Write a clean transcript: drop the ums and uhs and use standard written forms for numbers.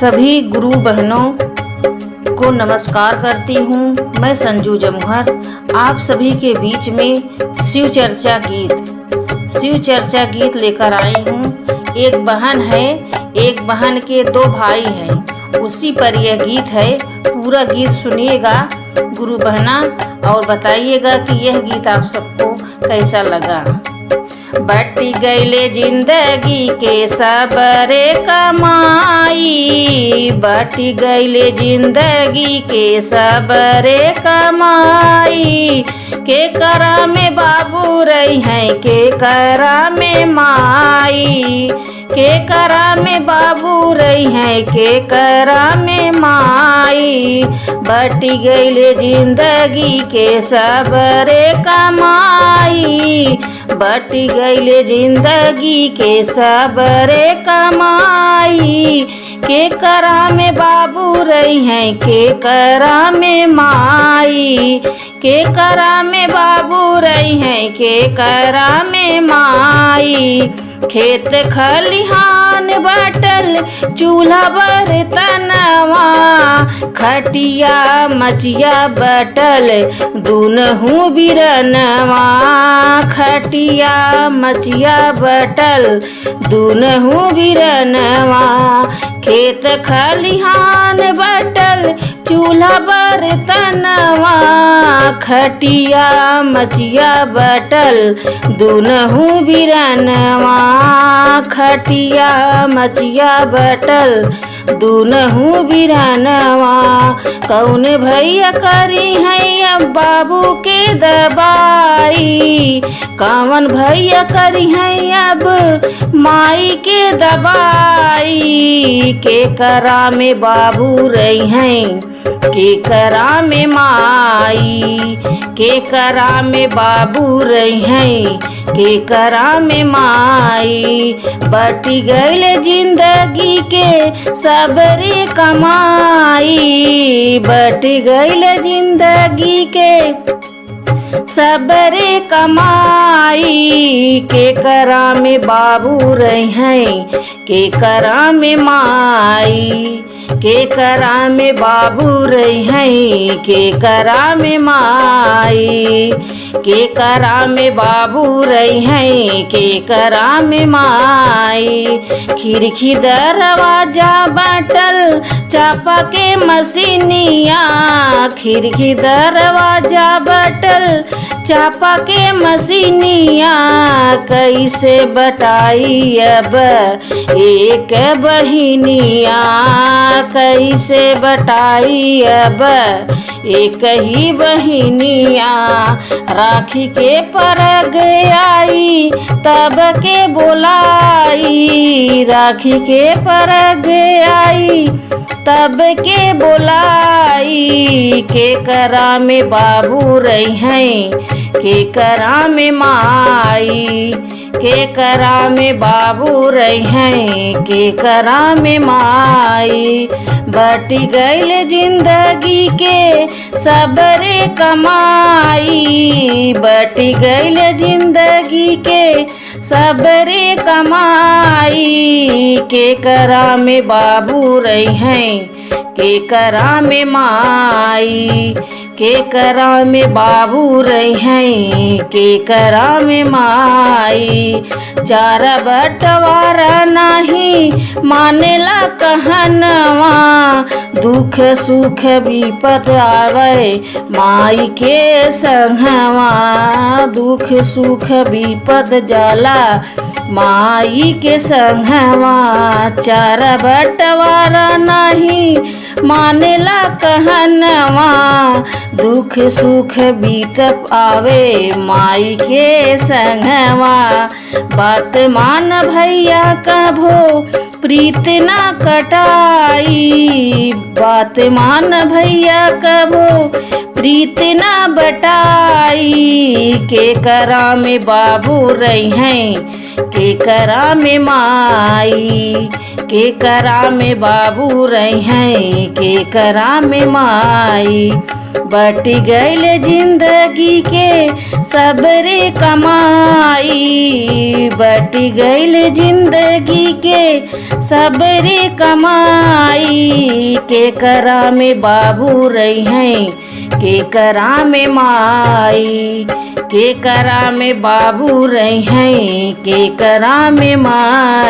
सभी गुरु बहनों को नमस्कार करती हूँ। मैं संजू जमुहर आप सभी के बीच में शिव चर्चा गीत लेकर आई हूँ। एक बहन है, एक बहन के दो भाई हैं, उसी पर यह गीत है। पूरा गीत सुनिएगा गुरु बहना और बताइएगा कि यह गीत आप सबको कैसा लगा। बटी गईले जिंदगी के सबरे कमाई, बटी गईले जिंदगी के सबरे कमाई। के करा में बाबू रही हैं, के करा में माई, के करा में बाबू रही हैं, के करा में माई। बटी गईले जिंदगी के सबरे कमाई, बटी गईले जिंदगी के सबरे कमाई। के करा में बाबू रही हैं, के करा में माई, के करा में बाबू रही हैं, के करा में माई। खेत खलिहान बटल चूल्हा बर्तनवा, खटिया मचिया बटल दुनहु बिरनवा, खटिया मचिया बटल दुनहु बिरनवा। खेत खलिहान बटल चूल्हा बर्तनवा, खटिया मचिया बटल दुनहु बिरनवा, खटिया मचिया बटल दुनहु बिरनवा। कौन भैया करी है अब बाबू के दबाई, कौन भैया करी है अब माई के दबाई। के करा में बाबू रही हैं, के करा में माई, के करा में बाबू रही हैं, के करा में माई। बटी गईले जिंदगी के सबरे कमाई, बटी गईले जिंदगी के सबरे कमाई। के करा में बाबू रही हैं, के करा में माई, के करा में बाबू रही हैं, के करा में माई। के करा में बाबू रही हैं, के करा में माई। खिड़की दरवाजा बटल चापा के मसीनिया, खिड़की दरवाजा बटल चापा के मसीनिया। कैसे बटाई अब एक बहिनिया, कैसे बटाई अब एक ही बहिनिया। राखी के परग आई तब के बोलाई, राखी के परग आई तब के बोलाई। के करा में बाबू रही हैं, के करा में माई, के करा में बाबू रही हैं, के करा में माई। बटी गईले जिंदगी के सबरे कमाई, बटी गईले जिंदगी के सबरे कमाई। के करा में बाबू रही हैं, के करा में माई, के करा में बाबू रही हैं, के करा में माई। चारा बटवारा नहीं मानेला कहनवा, दुख सुख विपत आवे माई के संगवा, दुख सुख विपत जाला माई के संगवा। चारा बटवारा नहीं मानेला कहनवा, दुख सुख बीतप आवे माई के संगवा। बात मान भैया कभो प्रीत ना कटाई, बात मान भैया कभो प्रीत ना बटाई। के करा में बाबू रही हैं, के करा में माई, के करा में बाबू रही हैं, के करा में माई। बट गईल जिंदगी के सबरे कमाई, बट गईल जिंदगी के सबरे कमाई। के करा में बाबू रही हैं, के करा में माई, के करा में बाबू रही हैं, के करा में माई।